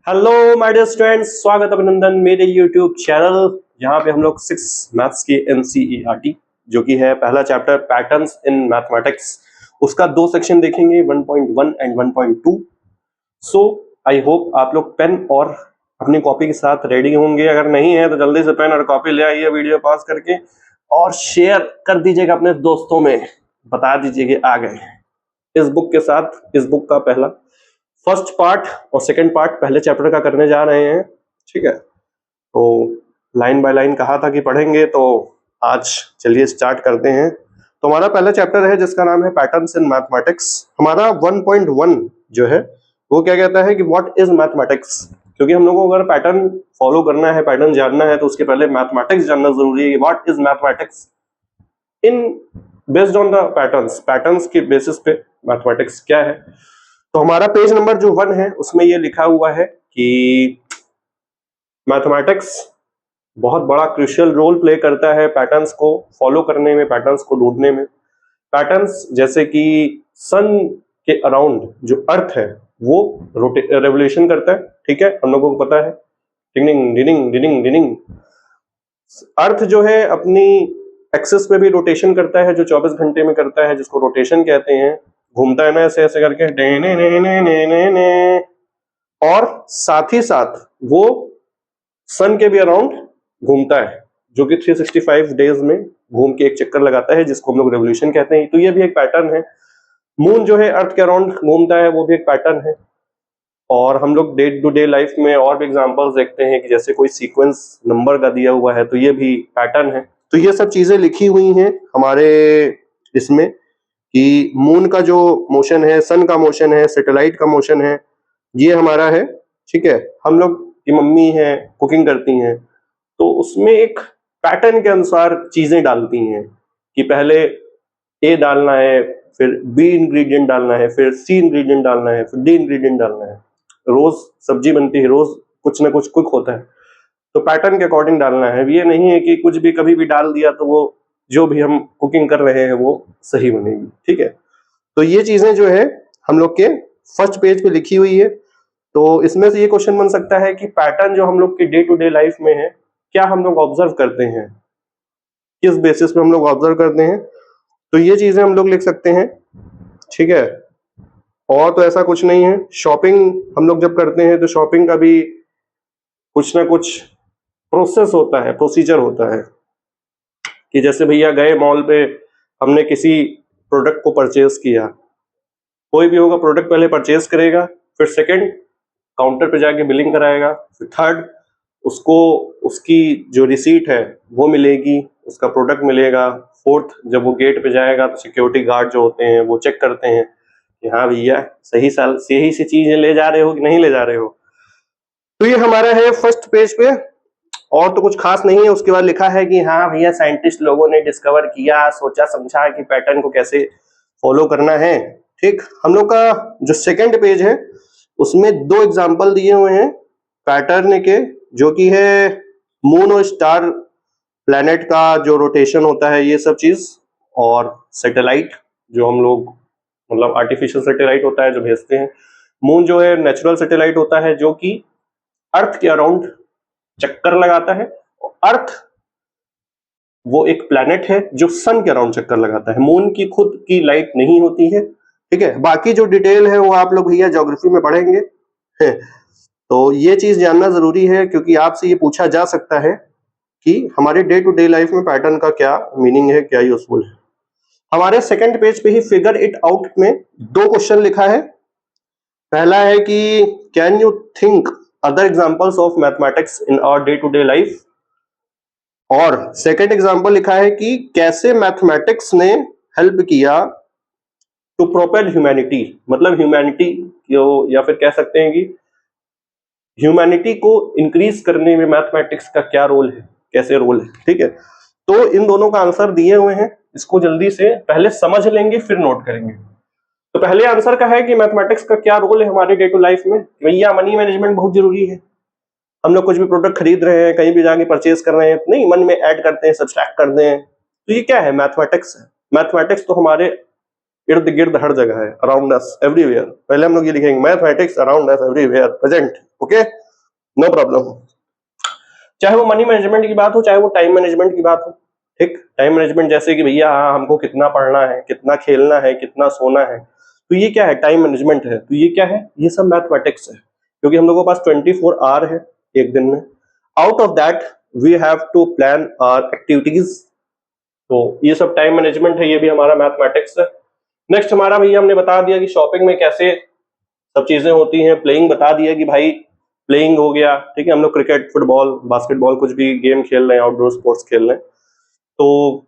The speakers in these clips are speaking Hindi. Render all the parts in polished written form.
हेलो माय डियर स्टूडेंट्स, स्वागत अभिनंदन मेरे यूट्यूब चैनल जहां पे हम लोग 6 मैथ्स की एनसीईआरटी जो कि है पहला चैप्टर पैटर्न्स इन मैथमेटिक्स, उसका दो सेक्शन देखेंगे 1.1 एंड 1.2। सो आई होप आप लोग पेन और अपनी कॉपी के साथ रेडी होंगे। अगर नहीं है तो जल्दी से पेन और कॉपी ले आइए, वीडियो पॉज करके और शेयर कर दीजिएगा अपने दोस्तों में, बता दीजिए कि आ गए इस बुक के साथ। इस बुक का पहला फर्स्ट पार्ट और सेकंड पार्ट पहले चैप्टर का करने जा रहे हैं, ठीक है। तो लाइन बाय लाइन कहा था कि पढ़ेंगे, तो आज चलिए स्टार्ट करते हैं। तो हमारा पहला चैप्टर है जिसका नाम है पैटर्न्स इन मैथमेटिक्स। हमारा 1.1 जो है वो क्या कहता है कि व्हाट इज मैथमेटिक्स, क्योंकि हम लोगों को अगर पैटर्न फॉलो करना है, पैटर्न जानना है, तो उसके पहले मैथमेटिक्स जानना जरूरी है। What is mathematics in based on the patterns, patterns के बेसिस पे मैथमेटिक्स क्या है। तो हमारा पेज नंबर जो 1 है उसमें ये लिखा हुआ है कि मैथमेटिक्स बहुत बड़ा क्रूशियल रोल प्ले करता है पैटर्न्स को फॉलो करने में, पैटर्न्स को ढूंढने में। पैटर्न्स जैसे कि सन के अराउंड जो अर्थ है वो रेवोल्यूशन करता है, ठीक है, हम लोगों को पता है। डिनिंग डिनिंग डिनिंग डिनिंग अर्थ जो है अपनी एक्सिस पे भी रोटेशन करता है, जो 24 घंटे में करता है, जिसको रोटेशन कहते हैं। घूमता है ना ऐसे ऐसे करके, ने ने ने ने ने ने ने। और साथ ही साथ वो सन के भी अराउंड घूमता है, जो कि 365 डेज में घूम के एक चक्कर लगाता है, जिसको हम लोग रेवोल्यूशन कहते हैं। तो ये भी एक पैटर्न है। मून जो है अर्थ के अराउंड घूमता है, वो भी एक पैटर्न है। और हम लोग डे टू डे लाइफ में और भी एग्जांपल्स देखते हैं कि जैसे कोई सीक्वेंस नंबर का दिया हुआ है तो ये भी पैटर्न है। तो ये सब चीजें लिखी हुई हैं हमारे इसमें कि मून का जो मोशन है, सन का मोशन है, सैटेलाइट का मोशन है, ये हमारा है, ठीक है। हम लोग की मम्मी है कुकिंग करती हैं तो उसमें एक पैटर्न के अनुसार चीजें डालती हैं कि पहले ए डालना है, फिर बी इंग्रेडिएंट डालना है, फिर सी इंग्रेडिएंट डालना है, फिर डी इंग्रेडिएंट डालना है। रोज सब्जी बनती है, रोज कुछ ना कुछ कुक होता है, तो पैटर्न के अकॉर्डिंग डालना है। ये नहीं है कि कुछ भी कभी भी डाल दिया तो वो जो भी हम कुकिंग कर रहे हैं वो सही बनेगी, ठीक है। तो ये चीजें जो है हम लोग के फर्स्ट पेज पे लिखी हुई है। तो इसमें से ये क्वेश्चन बन सकता है कि पैटर्न जो हम लोग के डे टू डे लाइफ में है, क्या हम लोग ऑब्जर्व करते हैं, किस बेसिस पे हम लोग ऑब्जर्व करते हैं। तो ये चीजें हम लोग लिख सकते हैं, ठीक है। और तो ऐसा कुछ नहीं है। शॉपिंग हम लोग जब करते हैं तो शॉपिंग का भी कुछ ना कुछ प्रोसेस होता है, प्रोसीजर होता है कि जैसे भैया गए मॉल पे, हमने किसी प्रोडक्ट को परचेज किया। कोई भी होगा प्रोडक्ट पहले परचेज करेगा, फिर सेकंड काउंटर पे जाके बिलिंग कराएगा, फिर थर्ड उसको उसकी जो रिसीट है वो मिलेगी, उसका प्रोडक्ट मिलेगा। फोर्थ जब वो गेट पे जाएगा तो सिक्योरिटी गार्ड जो होते हैं वो चेक करते हैं कि हाँ भैया सही सी चीजें ले जा रहे हो कि नहीं ले जा रहे हो। तो ये हमारा है फर्स्ट पेज पे, और तो कुछ खास नहीं है। उसके बाद लिखा है कि हाँ भैया साइंटिस्ट लोगों ने डिस्कवर किया, सोचा समझा कि पैटर्न को कैसे फॉलो करना है, ठीक। हम लोग का जो सेकंड पेज है उसमें 2 एग्जांपल दिए हुए हैं पैटर्न के, जो कि है मून और स्टार प्लैनेट का जो रोटेशन होता है, ये सब चीज, और सैटेलाइट जो हम लोग मतलब आर्टिफिशियल सैटेलाइट होता है जो भेजते हैं। मून जो है नेचुरल सैटेलाइट होता है जो कि अर्थ के अराउंड चक्कर लगाता है। अर्थ वो एक प्लैनेट है जो सन के अराउंड चक्कर लगाता है। मून की खुद की लाइट नहीं होती है, ठीक है। बाकी जो डिटेल है वो आप लोग भैया ज्योग्राफी में पढ़ेंगे है। तो ये चीज जानना जरूरी है क्योंकि आपसे ये पूछा जा सकता है कि हमारे डे टू डे लाइफ में पैटर्न का क्या मीनिंग है, क्या यूजफुल है। हमारे सेकंड पेज पे ही फिगर इट आउट में 2 क्वेश्चन लिखा है। पहला है कि can you think other examples of mathematics in our day to day life, और सेकंड एग्जांपल लिखा है कि कैसे मैथमेटिक्स ने हेल्प किया टू प्रोपेल ह्यूमैनिटी, मतलब ह्यूमैनिटी को, या फिर कह सकते हैं कि ह्यूमैनिटी को इंक्रीज करने में मैथमेटिक्स का क्या रोल है, कैसे रोल है, ठीक है। तो इन दोनों का आंसर दिए हुए हैं, इसको जल्दी से पहले समझ लेंगे फिर नोट करेंगे। तो पहले आंसर का है कि मैथमेटिक्स का क्या रोल है हमारे डे टू लाइफ में। भैया मनी मैनेजमेंट बहुत जरूरी है। हम लोग कुछ भी प्रोडक्ट खरीद रहे हैं, कहीं भी जाके परचेज कर रहे हैं, नहीं मन में ऐड करते हैं, सब्सट्रैक्ट करते हैं, तो ये क्या है, मैथमेटिक्स है। मैथमेटिक्स तो हमारे इर्द गिर्द हर जगह है, अराउंड अस एवरीवेयर। पहले हम लोग ये लिखेंगे mathematics around us everywhere present, okay, no problem. चाहे वो मनी मैनेजमेंट की बात हो, चाहे वो टाइम मैनेजमेंट की बात हो, ठीक। टाइम मैनेजमेंट जैसे कि भैया हाँ हमको कितना पढ़ना है, कितना खेलना है, कितना सोना है, तो ये क्या है, टाइम मैनेजमेंट है। तो ये क्या है, ये सब मैथमेटिक्स है, क्योंकि हम लोगों के पास 24 आवर है एक दिन में। Out of that we have to plan our activities, तो ये सब टाइम मैनेजमेंट है, ये भी हमारा मैथमेटिक्स है। नेक्स्ट हमारा भैया हमने बता दिया कि शॉपिंग में कैसे सब चीजें होती हैं। प्लेइंग बता दिया कि भाई प्लेइंग हो गया, ठीक है, हम लोग क्रिकेट, फुटबॉल, बास्केटबॉल कुछ भी गेम खेल रहे हैं, आउटडोर स्पोर्ट्स खेल रहे हैं, तो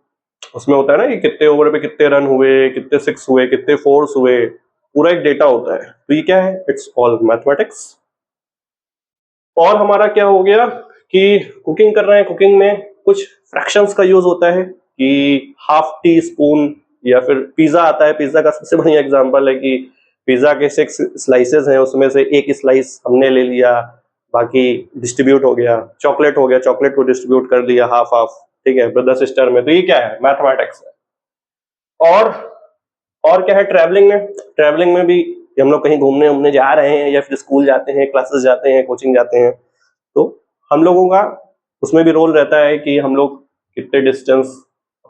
उसमें होता है ना कि कितने ओवर पे कितने रन हुए, कितने सिक्स हुए, कितने फोर्स हुए, पूरा एक डेटा होता है। तो ये क्या है, इट्स ऑल मैथमेटिक्स। और हमारा क्या हो गया कि कुकिंग कर रहे हैं, कुकिंग में कुछ फ्रैक्शंस का यूज होता है कि हाफ टी स्पून, या फिर पिज्जा आता है, पिज्जा का सबसे बढ़िया एग्जांपल है कि पिज्जा के 6 स्लाइसेस हैं, उसमें से एक स्लाइस हमने ले लिया, बाकी डिस्ट्रीब्यूट हो गया। चॉकलेट हो गया, चॉकलेट को डिस्ट्रीब्यूट कर दिया हाफ हाफ, ठीक है, ब्रदर सिस्टर में। तो ये क्या है, मैथमेटिक्स है। और क्या है, ट्रैवलिंग में, ट्रैवलिंग में भी हम लोग कहीं घूमने उमने जा रहे हैं, या फिर स्कूल जाते हैं, क्लासेस जाते हैं, कोचिंग जाते हैं, तो हम लोगों का उसमें भी रोल रहता है कि हम लोग कितने डिस्टेंस,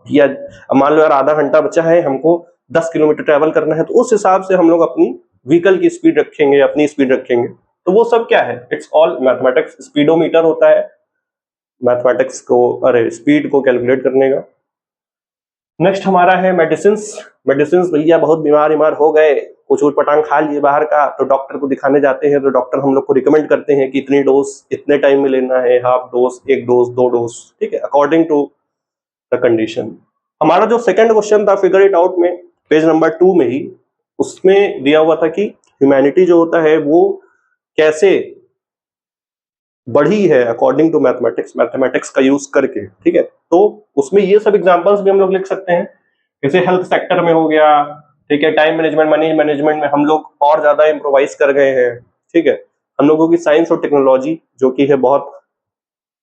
या मान लो यार आधा घंटा बचा है, हमको 10 किलोमीटर ट्रैवल करना है, तो उस हिसाब से हम लोग अपनी व्हीकल की स्पीड रखेंगे, अपनी स्पीड रखेंगे। तो वो सब क्या है, इट्स ऑल मैथमेटिक्स। स्पीडोमीटर होता है मैथमेटिक्स को, अरे स्पीड को कैलकुलेट करने का। नेक्स्ट हमारा है मेडिसिन। मेडिसिन भैया बहुत बीमार हो गए, कुछ उटपटांग खा लिए बाहर का, तो डॉक्टर को दिखाने जाते हैं, तो डॉक्टर हम लोग को रिकमेंड करते हैं कि इतनी डोज इतने टाइम में लेना है, हाफ डोज, एक डोज, 2 डोज, ठीक है, अकॉर्डिंग टू द कंडीशन। हमारा जो सेकंड क्वेश्चन था फिगर इट आउट में, पेज नंबर 2 में ही, उसमें दिया हुआ था कि ह्यूमैनिटी जो होता है वो कैसे बढ़ी है अकॉर्डिंग टू मैथमेटिक्स, मैथमेटिक्स का यूज करके, ठीक है। तो उसमें ये सब एग्जांपल्स भी हम लोग लिख सकते हैं, जैसे हेल्थ सेक्टर में हो गया, ठीक है, टाइम मैनेजमेंट, मनी मैनेजमेंट में हम लोग और ज्यादा इम्प्रोवाइज कर गए हैं, ठीक है। हम लोगों की साइंस और टेक्नोलॉजी जो कि है बहुत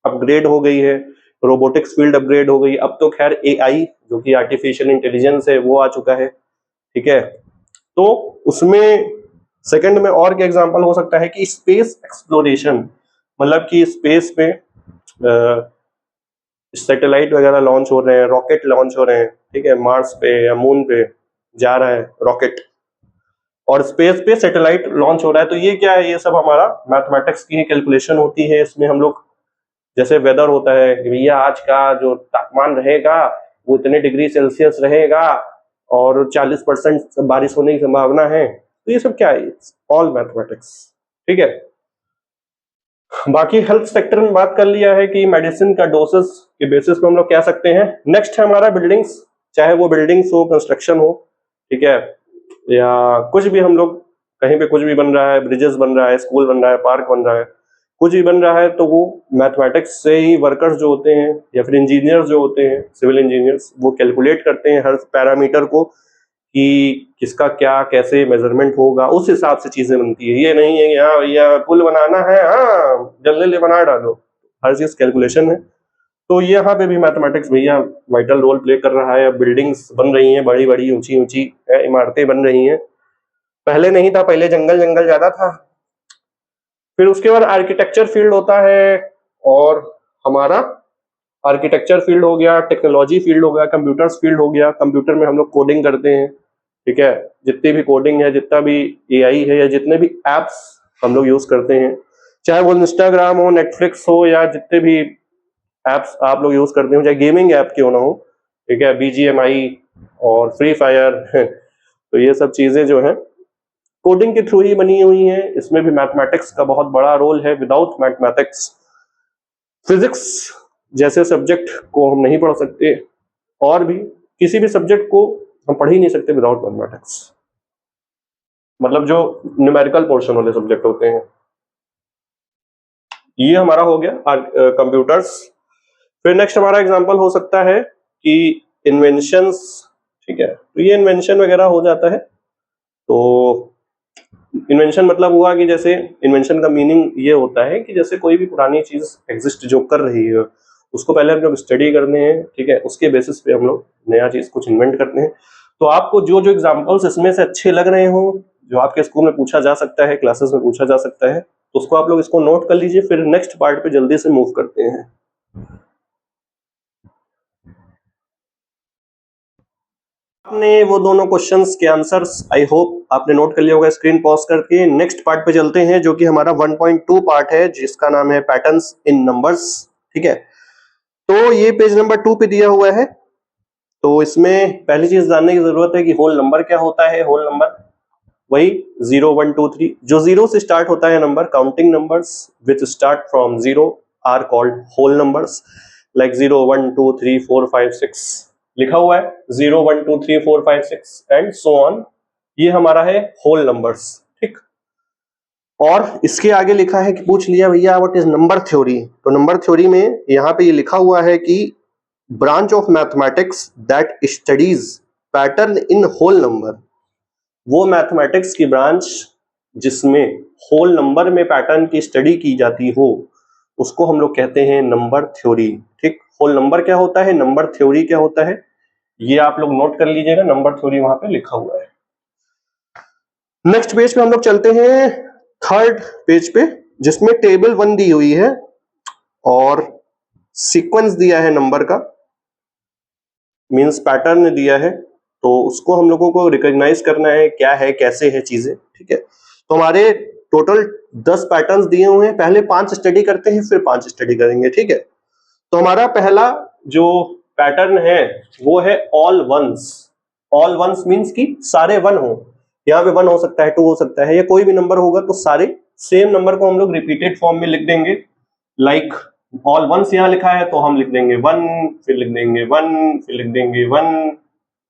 अपग्रेड हो गई है, रोबोटिक्स फील्ड अपग्रेड हो गई, अब तो खैर एआई जो कि आर्टिफिशियल इंटेलिजेंस है वो आ चुका है, ठीक है। तो उसमें सेकंड में और क्या एग्जांपल हो सकता है कि स्पेस एक्सप्लोरेशन, मतलब कि स्पेस में सैटेलाइट वगैरह लॉन्च हो रहे हैं, रॉकेट लॉन्च हो रहे हैं, ठीक है, मार्स पे या मून पे जा रहा है रॉकेट, और स्पेस पे सैटेलाइट लॉन्च हो रहा है। तो ये क्या है, ये सब हमारा मैथमेटिक्स की कैलकुलेशन होती है। इसमें हम लोग जैसे वेदर होता है कि भैया आज का जो तापमान रहेगा वो इतने डिग्री सेल्सियस रहेगा और 40% बारिश होने की संभावना है, तो ये सब क्या है, ऑल मैथमेटिक्स, ठीक है। बाकी हेल्थ सेक्टर में बात कर लिया है कि मेडिसिन का डोसेस के बेसिस पे हम लोग कह सकते हैं। नेक्स्ट है हमारा बिल्डिंग्स, चाहे वो बिल्डिंग्स हो, कंस्ट्रक्शन हो, ठीक है, या कुछ भी हम लोग कहीं पे कुछ भी बन रहा है, ब्रिजेस बन रहा है, स्कूल बन रहा है, पार्क बन रहा है, कुछ भी बन रहा है, तो वो मैथमेटिक्स से ही वर्कर्स जो होते हैं या फिर इंजीनियर्स जो होते हैं, सिविल इंजीनियर्स, वो कैलकुलेट करते हैं हर पैरामीटर को कि किसका क्या कैसे मेजरमेंट होगा, उस हिसाब से चीजें बनती है। ये नहीं है कि हाँ भैया पुल बनाना है, हाँ जल्दी बना डालो, हर चीज कैलकुलेशन है। तो यहाँ पे भी मैथमेटिक्स भैया वाइटल रोल प्ले कर रहा है। बिल्डिंग्स बन रही हैं, बड़ी बड़ी ऊंची ऊंची इमारतें बन रही हैं, पहले नहीं था, पहले जंगल जंगल ज्यादा था। फिर उसके बाद आर्किटेक्चर फील्ड होता है, और हमारा आर्किटेक्चर फील्ड हो गया, टेक्नोलॉजी फील्ड हो गया, कंप्यूटर्स फील्ड हो गया, कंप्यूटर में हम लोग कोडिंग करते हैं, ठीक है, जितनी भी कोडिंग है, जितना भी एआई है, या जितने भी एप्स हम लोग यूज करते हैं, चाहे वो इंस्टाग्राम हो, नेटफ्लिक्स हो, या जितने भी एप्स आप लोग यूज करते हो, चाहे गेमिंग ऐप क्यों ना हो, ठीक है, बीजीएमआई और फ्री फायर तो ये सब चीजें जो है कोडिंग के थ्रू ही बनी हुई हैं। इसमें भी मैथमेटिक्स का बहुत बड़ा रोल है। विदाउट मैथमेटिक्स फिजिक्स जैसे सब्जेक्ट को हम नहीं पढ़ सकते, और भी किसी भी सब्जेक्ट को हम पढ़ ही नहीं सकते विदाउट मैथमेटिक्स, मतलब जो न्यूमेरिकल पोर्शन वाले सब्जेक्ट होते हैं। ये हमारा हो गया कंप्यूटर्स। फिर नेक्स्ट हमारा एग्जांपल हो सकता है कि इन्वेंशंस, ठीक है, तो ये इन्वेंशन वगैरह हो जाता है। तो इन्वेंशन मतलब हुआ कि जैसे इन्वेंशन का मीनिंग ये होता है कि जैसे कोई भी पुरानी चीज एग्जिस्ट जो कर रही है उसको पहले हम लोग स्टडी करते हैं, ठीक है, उसके बेसिस पे हम लोग नया चीज कुछ इन्वेंट करते हैं। तो आपको जो जो एग्जाम्पल्स इसमें से अच्छे लग रहे हो, जो आपके स्कूल में पूछा जा सकता है, क्लासेस में पूछा जा सकता है, तो उसको आप लोग इसको नोट कर लीजिए, फिर नेक्स्ट पार्ट पे जल्दी से मूव करते हैं। आपने वो दोनों क्वेश्चंस के आंसर्स आई होप आपने नोट कर लिया होगा स्क्रीन पॉज करके। नेक्स्ट पार्ट पे चलते हैं जो कि हमारा 1.2 पार्ट है, जिसका नाम है पैटर्न्स इन नंबर्स। ठीक है, तो ये पेज नंबर 2 पे दिया हुआ है। तो इसमें पहली चीज जानने की जरूरत है कि होल नंबर क्या होता है। होल नंबर वही 0 1 2 3, जो 0 से स्टार्ट होता है number, counting numbers which start from 0 are called whole numbers, like 0 1 2 3 4 5 6 लिखा हुआ है, 0 1 2 3 4 5 6 एंड सो ऑन, ये हमारा है होल नंबर्स। ठीक, और इसके आगे लिखा है कि पूछ लिया भैया व्हाट इज नंबर थ्योरी, तो नंबर थ्योरी में यहाँ पे ये लिखा हुआ है कि branch of mathematics that studies pattern in whole number, वो मैथमेटिक्स की ब्रांच जिसमें होल नंबर में पैटर्न की स्टडी की जाती हो, उसको हम लोग कहते हैं नंबर थ्योरी। ठीक, होल नंबर क्या होता है, नंबर थ्योरी क्या होता है, ये आप लोग नोट कर लीजिएगा, नंबर थ्योरी वहां पे लिखा हुआ है। नेक्स्ट पेज पे हम लोग चलते हैं, थर्ड पेज पे, जिसमें टेबल 1 दी हुई है और सीक्वेंस दिया है नंबर का, मींस पैटर्न दिया है, तो उसको हम लोगों को रिकॉग्नाइज करना है क्या है, कैसे है चीजें। ठीक है, तो हमारे टोटल 10 पैटर्न्स दिए हुए हैं, पहले 5 स्टडी करते हैं फिर 5 स्टडी करेंगे। ठीक है, तो हमारा पहला जो पैटर्न है वो है all ones. All ones means कि सारे 1 हो, यहाँ पे 1 हो सकता है, 2 हो सकता है, या कोई भी नंबर होगा, तो सारे सेम नंबर को हम लोग रिपीटेड फॉर्म में लिख देंगे। लाइक ऑल वंस यहाँ लिखा है तो हम लिख देंगे 1, फिर लिख देंगे 1, फिर लिख देंगे 1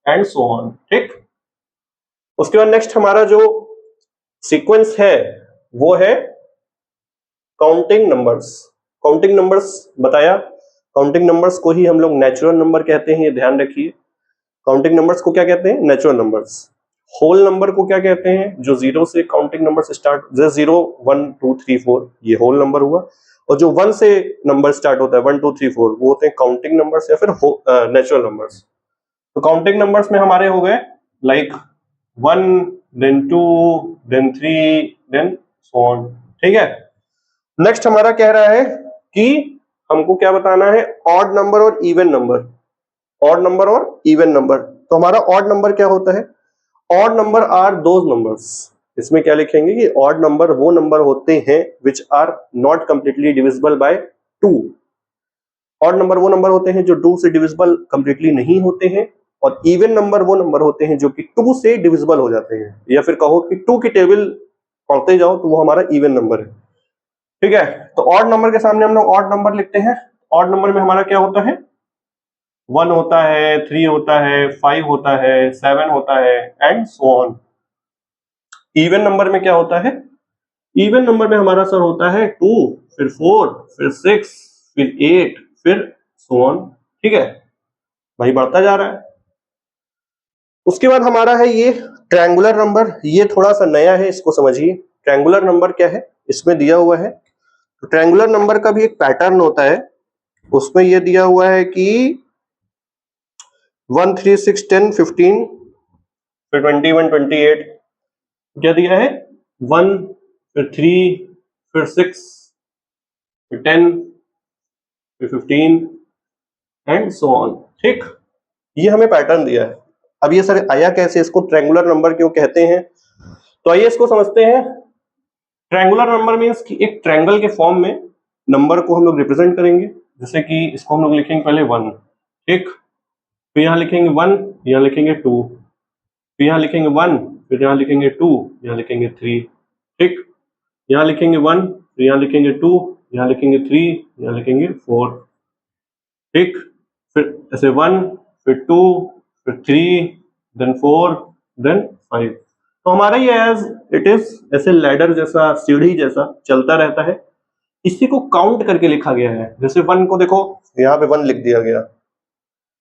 एंड सो ऑन। ठीक, उसके बाद नेक्स्ट हमारा जो सीक्वेंस है वो है काउंटिंग नंबर्स। काउंटिंग नंबर्स बताया, काउंटिंग नंबर्स को ही हम लोग नेचुरल नंबर कहते हैं, ये ध्यान रखिए। काउंटिंग नंबर्स को क्या कहते हैं, नेचुरल नंबर्स। होल नंबर को क्या कहते हैं, जो 0 से काउंटिंग नंबर स्टार्ट, जैसे 0 1 2 3 4 ये होल नंबर हुआ, और जो 1 से नंबर स्टार्ट होता है 1 2 3 4 वो होते हैं काउंटिंग नंबर्स या फिर नेचुरल नंबर्स। तो काउंटिंग नंबर्स में हमारे हो गए like 1 then 2 then 3 then so on। ठीक है, नेक्स्ट हमारा कह रहा है कि हमको क्या बताना है, ऑड नंबर और इवन नंबर। ऑड नंबर और इवन नंबर, तो हमारा ऑड नंबर क्या होता है, odd number are those numbers. इसमें क्या लिखेंगे कि ऑड नंबर वो नंबर होते हैं which are not completely divisible by 2। Odd number वो नंबर होते हैं जो 2 से डिविजिबल कंप्लीटली नहीं होते हैं, और इवन नंबर वो नंबर होते हैं जो कि 2 से डिविजिबल हो जाते हैं, या फिर कहो कि 2 की टेबल पढ़ते जाओ तो वो हमारा इवन नंबर है। ठीक है, तो ऑड नंबर के सामने हम लोग ऑड नंबर लिखते हैं। ऑड नंबर में हमारा क्या होता है, 1 होता है, 3 होता है, 5 होता है, 7 होता है and so on. Even number में क्या होता है, इवन नंबर में हमारा सर होता है 2, फिर 4, फिर 6, फिर 8, फिर सो ऑन। ठीक है, वही बढ़ता जा रहा है। उसके बाद हमारा है ये ट्रायंगुलर नंबर, ये थोड़ा सा नया है, इसको समझिए। ट्रायंगुलर नंबर क्या है, इसमें दिया हुआ है, तो ट्रायंगुलर नंबर का भी एक पैटर्न होता है, उसमें ये दिया हुआ है कि 1 3 6 10 15 फिर 21 28, क्या दिया है 1 फिर 3 फिर 6 फिर 10 फिर 15 एंड सो ऑन। ठीक, ये हमें पैटर्न दिया है। अब ये सर आया कैसे, इसको ट्रायंगुलर नंबर क्यों कहते हैं, तो आइए इसको समझते हैं। ट्रायंगुलर नंबर मींस कि एक ट्रायंगल के फॉर्म में नंबर को हम लोग रिप्रेजेंट करेंगे, जैसे कि इसको हम लोग लिखेंगे पहले 1, ठीक, फिर यहाँ लिखेंगे 1, यहाँ लिखेंगे 2, फिर यहाँ लिखेंगे 1, फिर यहाँ लिखेंगे 2, यहाँ लिखेंगे 3, ठीक, यहाँ लिखेंगे 1, फिर यहाँ लिखेंगे 2, यहाँ लिखेंगे 3, यहाँ लिखेंगे 4, ठीक, फिर ऐसे 1 फिर 2 फिर 3 देन 4 देन 5। तो हमारा ये एज इट इज ऐसे लैडर जैसा, सीढ़ी जैसा चलता रहता है। इसी को काउंट करके लिखा गया है, जैसे 1 को देखो यहाँ पे 1 लिख दिया गया,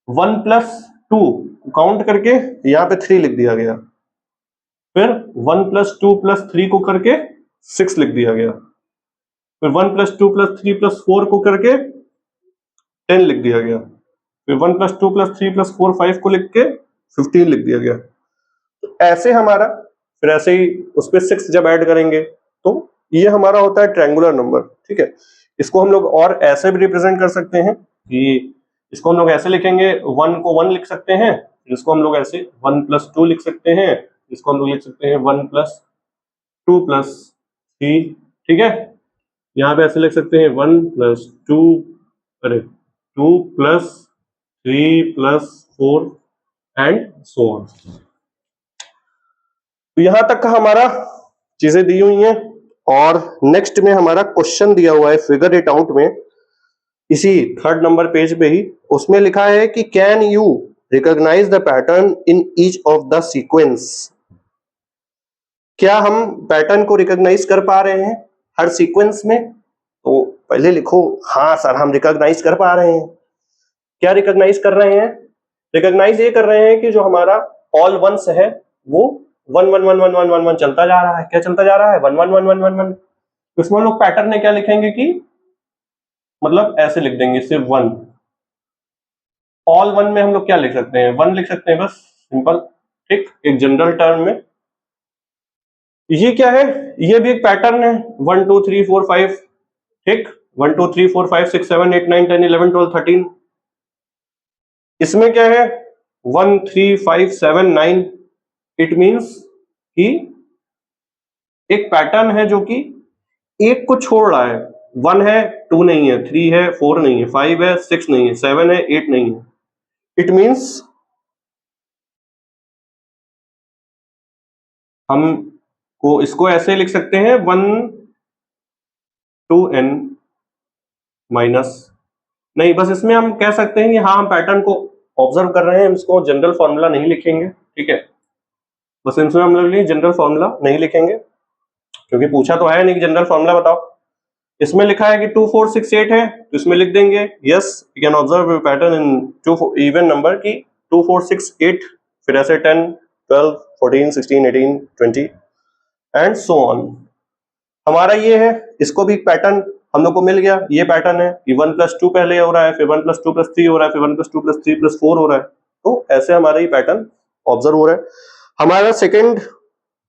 1 प्लस 2 काउंट करके यहाँ पे 3 लिख दिया गया, फिर 1 प्लस 2 प्लस 3 को करके 6 लिख दिया गया, फिर 1 प्लस 2 प्लस 3 प्लस 4 को करके 10 लिख दिया गया, फिर 1 प्लस 2 प्लस 3 प्लस 4 5 को लिख के 15 लिख दिया गया। तो ऐसे हमारा फिर ऐसे ही उस पर 6 जब ऐड करेंगे तो ये हमारा होता है ट्रायंगुलर नंबर। ठीक है, इसको हम लोग और ऐसे भी रिप्रेजेंट कर सकते हैं कि इसको हम लोग ऐसे लिखेंगे, 1 को 1 लिख सकते हैं, इसको हम लोग ऐसे 1 + 2 लिख सकते हैं, इसको हम लोग लिख सकते हैं 1 + 2 + 3। ठीक है, यहाँ पे ऐसे लिख सकते हैं 1 + 2 अरे 2 + 3 + 4 एंड सो ऑन। तो यहां तक का हमारा चीजें दी हुई हैं और नेक्स्ट में हमारा क्वेश्चन दिया हुआ है फिगर इट आउट में, इसी 3rd नंबर पेज पे ही। उसमें लिखा है कि can you recognize the pattern in each of the sequence. क्या हम पैटर्न को रिकॉग्नाइज कर पा रहे हैं हर सीक्वेंस में? तो पहले लिखो हाँ सर हम रिकॉग्नाइज कर पा रहे हैं। क्या रिकॉग्नाइज कर रहे हैं? रिकॉग्नाइज ये कर रहे हैं कि जो हमारा ऑल वंस है वो 1 1 1 1 1 1 1 चलता जा रहा है। क्या चलता जा रहा है? 1 1 1 1 1 1। इसमें हम लोग पैटर्न में क्या लिखेंगे कि मतलब ऐसे लिख देंगे सिर्फ 1। ऑल 1 में हम लोग क्या लिख सकते हैं? 1 लिख सकते हैं बस, सिंपल। ठीक, एक जनरल टर्म में। ये क्या है? ये भी एक पैटर्न है, 1 2 3 4 5। ठीक, 1 2 3 4 5 6 7 8 9 10 11 12 13। इसमें क्या है? 1 3 5 7 9। इट मीन्स कि एक पैटर्न है जो कि एक को छोड़ रहा है। 1 है, 2 नहीं है, 3 है, 4 नहीं है, 5 है, 6 नहीं है, 7 है, 8 नहीं है। इट मीन्स हम को इसको ऐसे लिख सकते हैं 1 to n माइनस, नहीं बस इसमें हम कह सकते हैं कि हाँ हम पैटर्न को ऑब्जर्व कर रहे हैं, इसको जनरल फॉर्मूला नहीं लिखेंगे। ठीक है, बस इसमें हम लोग जनरल फॉर्मूला नहीं लिखेंगे क्योंकि पूछा तो है नहीं कि जनरल फॉर्मूला बताओ। इसमें लिखा है कि 2 4 6 8 है तो इसमें लिख देंगे yes you can observe pattern in 2 even number की 2 4 6 8, फिर ऐसे 10 12 14 16 18 20 एंड सो ऑन। हमारा ये है, इसको भी पैटर्न हम लोग को मिल गया। ये पैटर्न है कि 1 + 2 पहले हो रहा है, फिर 1 + 2 + 3 हो रहा है, फिर 1 + 2 + 3 + 4 हो रहा है। तो ऐसे हमारा ये पैटर्न ऑब्जर्व हो रहा है। हमारा सेकंड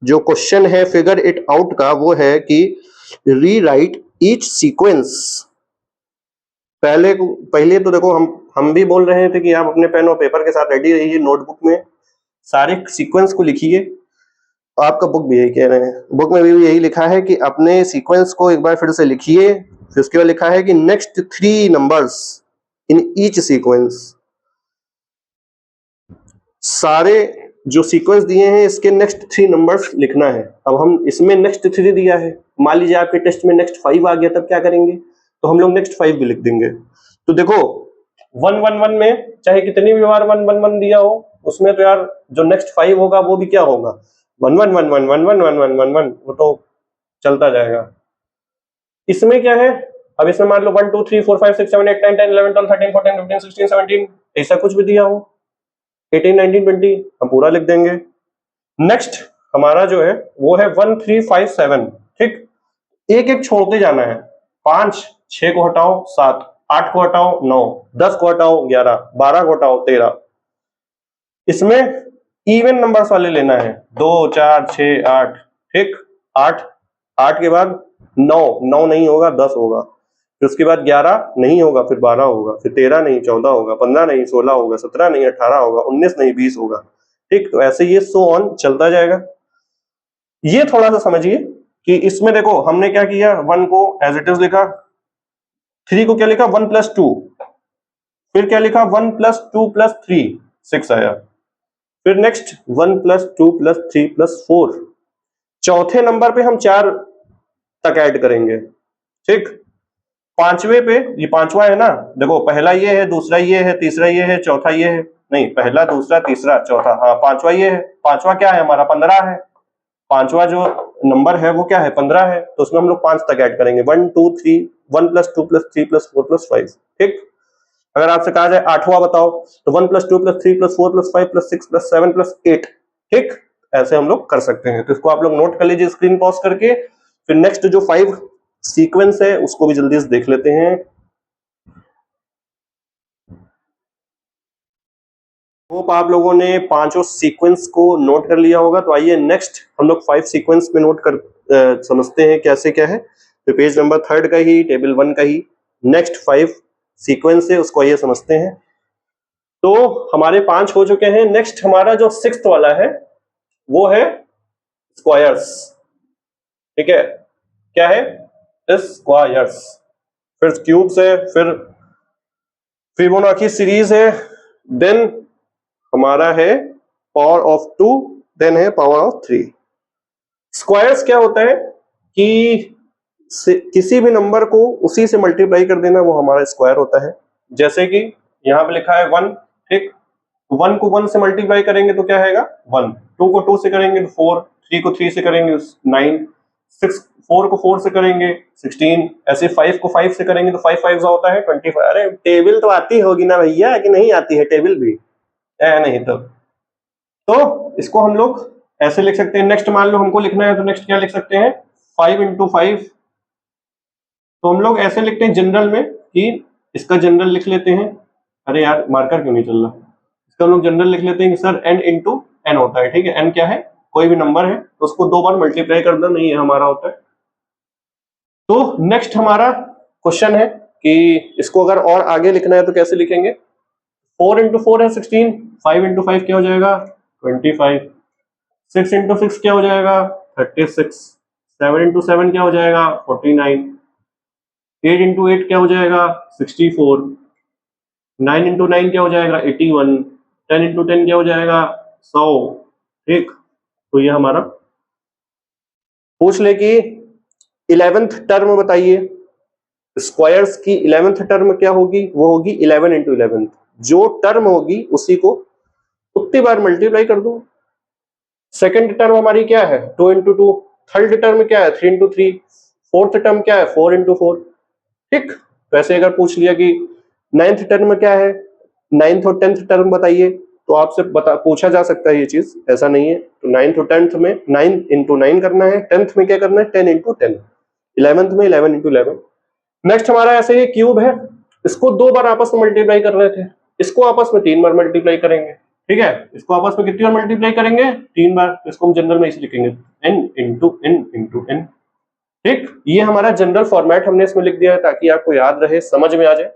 जो क्वेश्चन है फिगर इट आउट का वो है कि रीराइट ईच सीक्वेंस। पहले तो देखो हम भी बोल रहे थे कि आप अपने पेन और पेपर के साथ रेडी रहिए, नोटबुक में सारे सीक्वेंस को लिखिए। आपका बुक भी यही कह रहे हैं, बुक में भी यही लिखा है कि अपने सीक्वेंस को एक बार फिर से लिखिए। फिर उसके बाद लिखा है कि next 3 numbers in each sequence. सारे जो सीक्वेंस दिए हैं इसके नेक्स्ट 3 नंबर्स लिखना है। अब हम इसमें नेक्स्ट 3 दिया है, मान लीजिए आपके टेस्ट में नेक्स्ट 5 आ गया तब क्या करेंगे? तो हम लोग नेक्स्ट 5 भी लिख देंगे। तो देखो 1 1 1 में चाहे कितनी भी बार 1 1 1 दिया हो उसमें तो यार जो नेक्स्ट 5 होगा वो भी क्या होगा? 1 1 1 1 1 1 1 1 1 1, वो तो चलता जाएगा। इसमें क्या है? अब इसमें मान लो 1 2 3 4 5 6 7 8 9 10 11 12 13 14 15 16 17 ऐसा कुछ भी दिया हो, 18 19 20 हम पूरा लिख देंगे। नेक्स्ट हमारा जो है वो है 1 3 5 7। ठीक, एक एक छोड़ते जाना है। 5 6 को हटाओ 7, 8 को हटाओ 9, 10 को हटाओ 11, 12 को हटाओ 13। इसमें इवन नंबर्स वाले लेना है, 2 4 6 8। ठीक, 8 8 के बाद 9 9 नहीं होगा 10 होगा, फिर उसके बाद 11 नहीं होगा, फिर 12 होगा, फिर 13 नहीं 14 होगा, 15 नहीं 16 होगा, 17 नहीं 18 होगा, 19 नहीं 20 होगा। ठीक, तो ऐसे ये सो ऑन चलता जाएगा। ये थोड़ा सा समझिए कि इसमें देखो हमने क्या किया, 1 को एज इट इज लिखा, 3 को क्या लिखा 1 + 2, फिर क्या लिखा 1 + 2 + 3 6 आया, फिर नेक्स्ट 1 + 2 + 3 + 4। चौथे नंबर पे हम 4 तक ऐड करेंगे। ठीक, पांचवे पे ये पांचवा है ना, देखो पहला ये है, दूसरा ये है, तीसरा ये है, चौथा ये है, नहीं पहला दूसरा तीसरा चौथा, हाँ पांचवा ये है। पांचवा क्या है हमारा? 15 है। पांचवा जो नंबर है वो क्या है? 15 है। तो उसमें हम लोग 5 तक ऐड करेंगे, 1 2 3 1 + 2 + 3 + 4 + 5। ठीक, अगर आपसे कहा जाए आठवां बताओ तो 1 + 2 + 3 + 4 + 5 + 6 + 7 + 8। ठीक, ऐसे हम लोग कर सकते हैं। तो इसको आप लोग नोट कर लीजिए स्क्रीन पॉज करके। फिर नेक्स्ट जो 5 सीक्वेंस है उसको भी जल्दी से देख लेते हैं। होप आप लोगों ने पांचों सीक्वेंस को नोट कर लिया होगा। तो आइए नेक्स्ट हम लोग 5 सीक्वेंस में नोट कर समझते हैं कैसे क्या है। तो पेज नंबर 3 का ही टेबल 1 का ही नेक्स्ट 5 सीक्वेंस है, उसको आइए समझते हैं। तो हमारे 5 हो चुके हैं। नेक्स्ट हमारा जो 6th वाला है वो है स्क्वायर्स। ठीक है, क्या है? स्क्वायर्स। फिर क्यूब्स है, फिर फिबोनाची सीरीज है, देन हमारा है पावर ऑफ 2, देन है पावर ऑफ 3। स्क्वायर्स क्या होता है कि किसी भी नंबर को उसी से मल्टीप्लाई कर देना, वो हमारा स्क्वायर होता है। जैसे कि यहां पे लिखा है 1, ठीक, 1 को 1 से मल्टीप्लाई करेंगे तो क्या आएगा 1, 2 को 2 से करेंगे तो 4, 3 को 3 से करेंगे 9, 6 4 को 4 से करेंगे 16, ऐसे 5 को 5 से करेंगे तो 5 5 होता है 25। अरे टेबल तो आती होगी ना भैया, कि नहीं आती है टेबल भी? नहीं तो इसको हम लोग ऐसे लिख सकते हैं। नेक्स्ट मान लो हमको लिखना है तो नेक्स्ट क्या लिख सकते हैं 5 × 5। तो हम लोग ऐसे लिखते हैं जनरल में कि इसका जनरल लिख लेते हैं। अरे यार मार्कर क्यों नहीं चल रहा? इसका हम लोग जनरल लिख लेते हैं कि सर n × n होता है। ठीक है, n क्या है? कोई भी नंबर है तो उसको 2 बार मल्टीप्लाई करना नहीं है हमारा होता है। तो नेक्स्ट हमारा क्वेश्चन है कि इसको अगर और आगे लिखना है तो कैसे लिखेंगे? 4 × 4 है 16, 5 × 5 क्या हो जाएगा 25, 6 × 6 क्या हो जाएगा 36, 7 × 7 क्या हो जाएगा 49, 8 × 8 क्या हो जाएगा 64, 9 × 9 क्या हो जाएगा 81, 10 × 10 क्या हो जाएगा 100। ठीक, तो ये हमारा पूछ ले कि 11th टर्म बताइए। स्क्वायर्स की 11th टर्म क्या होगी? वो होगी 11 × 11। जो टर्म होगी उसी को उतनी बार मल्टीप्लाई कर दो। सेकंड टर्म हमारी क्या है 2 × 2। थर्ड टर्म क्या है 3 × 3। फोर्थ टर्म क्या है 4 × 4। ठीक, वैसे अगर पूछ लिया कि 9th टर्म क्या है, 9th और 10th टर्म बताइए, तो आपसे पूछा जा सकता है ये चीज, ऐसा नहीं है। तो 9th और 10th में 9 × 9 करना है, 10th में क्या करना है 10 × 10, 11th में 11 × 11। नेक्स्ट हमारा ऐसे ये क्यूब है, इसको 2 बार आपस में मल्टीप्लाई कर रहे थे, इसको आपस में 3 बार मल्टीप्लाई करेंगे। ठीक है, इसको आपस में कितनी बार मल्टीप्लाई करेंगे 3 बार। इसको हम जनरल में इसे लिखेंगे n × n × n। ठीक, ये हमारा जनरल फॉर्मेट हमने इसमें लिख दिया है ताकि आपको याद रहे, समझ में आ जाए।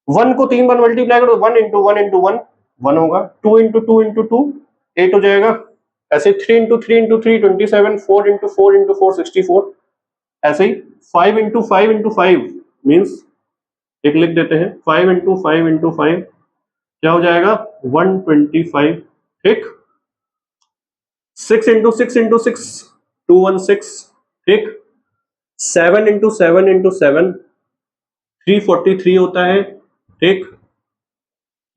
1 को 3 बार मल्टीप्लाई करो, 1 × 1 × 1 1 होगा, 2 × 2 × 2 8 हो जाएगा, ऐसे 3 × 3 × 3 27, 4 × 4 × 4 64, ऐसे ही 5 × 5 × 5 मींस एक लिख देते हैं 5 × 5 × 5 क्या हो जाएगा 125। ठीक, 6 × 6 × 6 216। ठीक, 7 × 7 × 7 343 होता है। ठीक,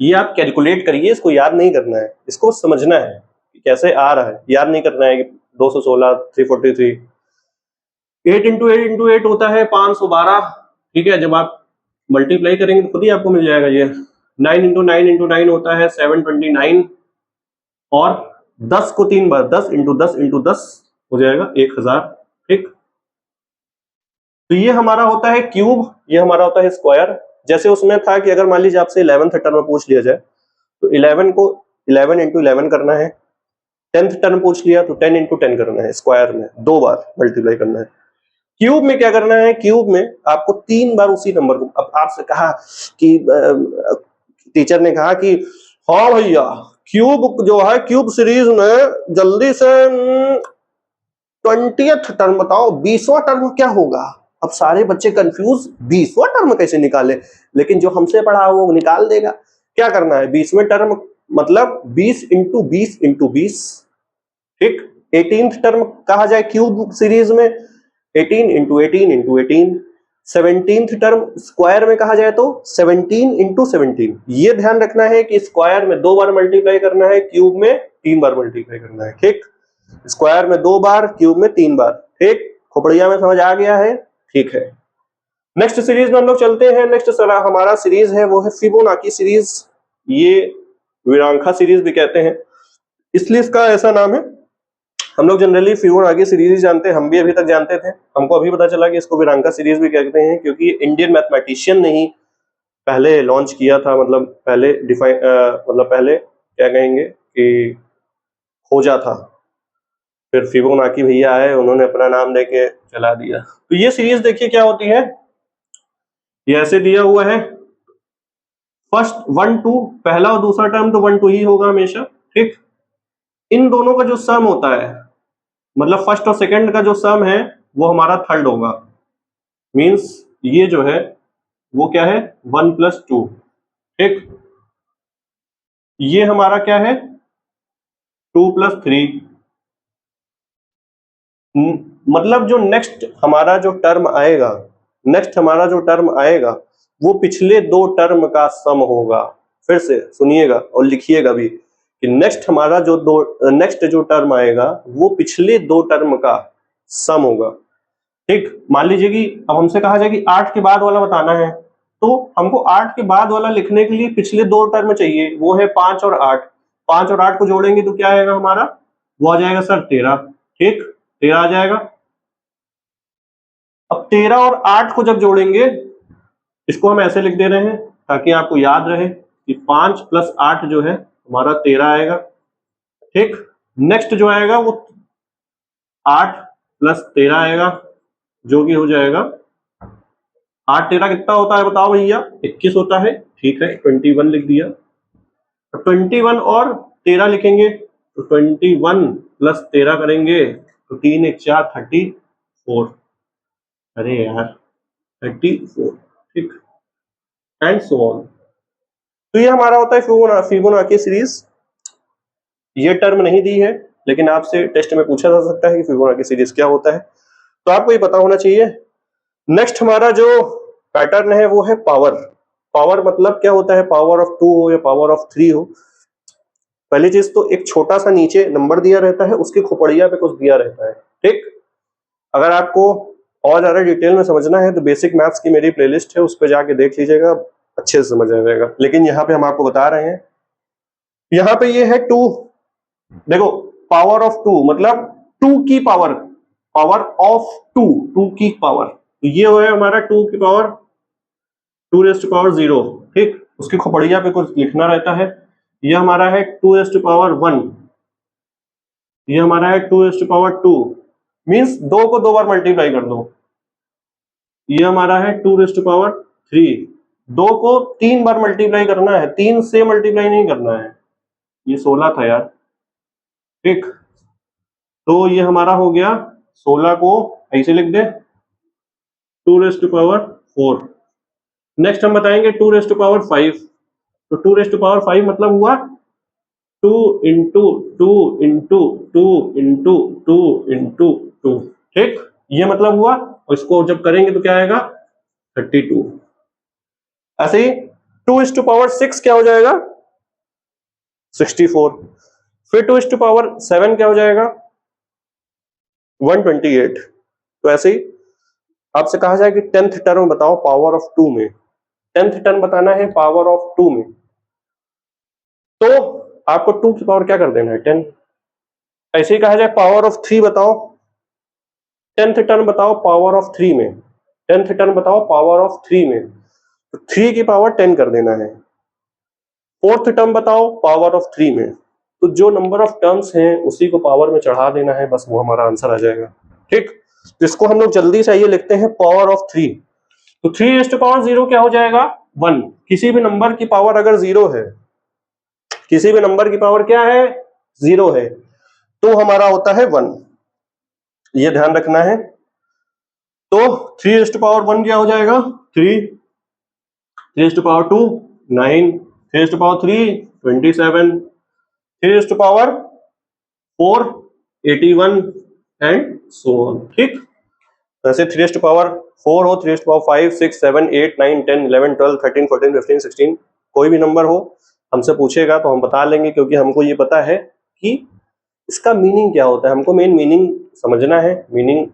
ये आप कैलकुलेट करिए, इसको याद नहीं करना है, इसको समझना है कि कैसे आ रहा है, याद नहीं करना है कि 216 343। 8 × 8 × 8 होता है 512। ठीक है, जब आप मल्टीप्लाई करेंगे तो खुद ही आपको मिल जाएगा ये। 9 × 9 × 9 होता है 729, और 10 को 3 बार 10 × 10 × 10 हो जाएगा 1000। ठीक, तो ये हमारा होता है क्यूब, ये हमारा होता है स्क्वायर। जैसे उसमें था कि अगर मान लीजिए आपसे 11th टर्म पूछ लिया जाए तो 11 को 11 × 11 करना है, 10th टर्म पूछ लिया तो 10 × 10 करना है, स्क्वायर में 2 बार मल्टीप्लाई करना है। क्यूब में क्या करना है, क्यूब में आपको 3 बार उसी नंबर को, अब आपसे कहा कि टीचर ने कहा कि हाँ भैया क्यूब जो है क्यूब सीरीज में जल्दी से 20th टर्म बताओ, 20वां टर्म क्या होगा। अब सारे बच्चे कंफ्यूज, 20वां टर्म कैसे निकाले, लेकिन जो हमसे पढ़ा वो निकाल देगा। क्या करना है 20वें टर्म मतलब 20 × 20 × 20। ठीक, 18th टर्म कहा जाए क्यूब सीरीज में 18 × 18 × 18। 17th टर्म स्क्वायर में कहा जाए तो 17 × 17। ये ध्यान रखना है कि स्क्वायर में 2 बार मल्टीप्लाई करना है, क्यूब में 3 बार मल्टीप्लाई करना है। ठीक, स्क्वायर में 2 बार, क्यूब में 3 बार। ठीक, खोपड़िया में समझ आ गया है? ठीक है, नेक्स्ट सीरीज में हम लोग चलते हैं। नेक्स्ट हमारा सीरीज है वो है फिबोनाची सीरीज। ये विरांखा सीरीज भी कहते हैं, इसलिए इसका ऐसा नाम है। हम लोग जनरली फिबोनाची सीरीज जानते हैं, हम भी अभी तक जानते थे, हमको अभी पता चला कि इसको विरांखा सीरीज भी कहते हैं, क्योंकि इंडियन मैथमेटिशियन ने ही पहले लॉन्च किया था, मतलब पहले पहले क्या कहेंगे कि खोजा था। फिर फिबोनाची भैया आए, उन्होंने अपना नाम देके चला दिया। तो ये सीरीज देखिए क्या होती है, ये ऐसे दिया हुआ है फर्स्ट 1 2, पहला और दूसरा टर्म तो 1 2 ही होगा हमेशा, ठीक। इन दोनों का जो सम होता है, मतलब फर्स्ट और सेकंड का जो सम है वो हमारा थर्ड होगा। मींस ये जो है वो क्या है 1 + 2, ठीक। ये हमारा क्या है 2 + 3। मतलब जो नेक्स्ट हमारा जो टर्म आएगा, नेक्स्ट हमारा जो टर्म आएगा वो पिछले दो टर्म का सम होगा। फिर से सुनिएगा और लिखिएगा भी कि नेक्स्ट जो टर्म आएगा वो पिछले दो टर्म का सम होगा, ठीक। मान लीजिए कि अब हमसे कहा जाए कि 8 के बाद वाला बताना है, तो हमको 8 के बाद वाला लिखने के लिए पिछले दो टर्म चाहिए, वो है 5 और 8। 5 और 8 को जोड़ेंगे तो क्या आएगा हमारा, वो आ जाएगा सर 13, ठीक। 13 आ जाएगा। अब 13 और 8 को जब जोड़ेंगे, इसको हम ऐसे लिख दे रहे हैं ताकि आपको याद रहे कि 5 + 8 जो है हमारा 13 आएगा, ठीक। नेक्स्ट जो आएगा वो 8 + 13 आएगा, जो कि हो जाएगा 8 13 कितना होता है बताओ भैया, 21 होता है, ठीक है। 21 लिख दिया। 21 और 13 लिखेंगे तो 21 + 13 करेंगे तो 3 1 4 34। अरे यार 34, ठीक, एंड सो ऑन। तो ये हमारा होता है फिबोनाची सीरीज। ये टर्म नहीं दी है, लेकिन आपसे टेस्ट में पूछा जा सकता है कि फिबोनाची सीरीज क्या होता है, तो आपको ये पता होना चाहिए। नेक्स्ट हमारा जो पैटर्न है वो है पावर। पावर मतलब क्या होता है, पावर ऑफ 2 हो या पावर ऑफ 3 हो। पहली चीज तो एक छोटा सा नीचे नंबर दिया रहता है, उसके खोपड़िया पे कुछ दिया रहता है, ठीक। अगर आपको और ज्यादा डिटेल में समझना है तो बेसिक मैथ्स की मेरी प्लेलिस्ट है, उस पर जाके देख लीजिएगा, अच्छे से समझ आ जाएगा। लेकिन यहाँ पे हम आपको बता रहे हैं, यहाँ पे ये है 2, देखो पावर ऑफ 2 मतलब 2 की पावर, पावर ऑफ 2 की पावर, तो ये है हमारा 2 की पावर 2⁻0, ठीक। उसकी खोपड़िया पे कुछ लिखना रहता है। ये हमारा है 2⁻1, ये हमारा है 2⁻2, मींस 2 को 2 बार मल्टीप्लाई कर दो। ये हमारा है 2⁻3, 2 को 3 बार मल्टीप्लाई करना है, 3 से मल्टीप्लाई नहीं करना है। ये 16 था यार, ठीक। तो ये हमारा हो गया 16 को ऐसे लिख दे 2⁻4। नेक्स्ट हम बताएंगे 2⁻5, तो 2⁻5 मतलब हुआ 2 × 2 × 2 × 2 × 2, ठीक। ये मतलब हुआ, और इसको जब करेंगे तो क्या आएगा 32। ऐसे ही 2⁻6 क्या हो जाएगा 64। फिर 2⁻7 क्या हो जाएगा 128। तो ऐसे ही आपसे कहा जाए कि 10th टर्म बताओ पावर ऑफ 2 में, 10th टर्म बताना है पावर ऑफ 2 में, तो आपको 2 की पावर क्या कर देना है 10। ऐसे ही कहा जाए पावर ऑफ 3 बताओ, 10th टर्म बताओ पावर ऑफ 3 में, 10th टर्म बताओ पावर ऑफ 3 में, तो 3 की पावर 10 कर देना है। 4th टर्म बताओ पावर ऑफ 3 में, तो जो नंबर ऑफ टर्म्स हैं उसी को पावर में चढ़ा देना है, बस वो हमारा आंसर आ जाएगा, ठीक। जिसको हम लोग जल्दी से आइए लिखते हैं पावर ऑफ 3। तो 3⁻0 क्या हो जाएगा 1। किसी भी नंबर की पावर अगर 0 है, किसी भी नंबर की पावर क्या है 0 है, तो हमारा होता है 1, ये ध्यान रखना है। तो 3⁻1 क्या हो जाएगा 3, 3⁻2 9, 3⁻3 27, 3⁻4 81 एंड सो ऑन, ठीक। वैसे 3⁻4 हो, 3⁻5 6 7 8 9 10 11 12 13 14 15 16 कोई भी नंबर हो, हमसे पूछेगा तो हम बता लेंगे, क्योंकि हमको ये पता है कि इसका मीनिंग क्या होता है। हमको मेन मीनिंग समझना है, मीनिंग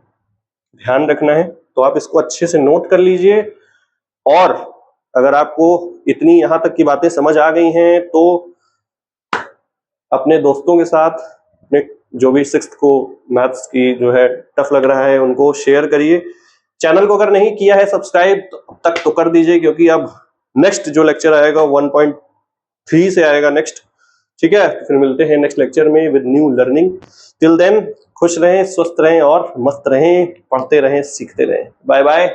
ध्यान रखना है, तो आप इसको अच्छे से नोट कर लीजिए। और अगर आपको इतनी यहाँ तक की बातें समझ आ गई हैं तो अपने दोस्तों के साथ, अपने जो भी 6th को मैथ्स की जो है टफ लग रहा है उनको शेयर करिए। चैनल को अगर नहीं किया है सब्सक्राइब तो अब तक तो कर दीजिए, क्योंकि अब नेक्स्ट जो लेक्चर आएगा 1.3 से आएगा नेक्स्ट ठीक है, तो फिर मिलते हैं नेक्स्ट लेक्चर में with new learning. Till then खुश रहें, स्वस्थ रहें और मस्त रहें, पढ़ते रहें, सीखते रहें। Bye bye.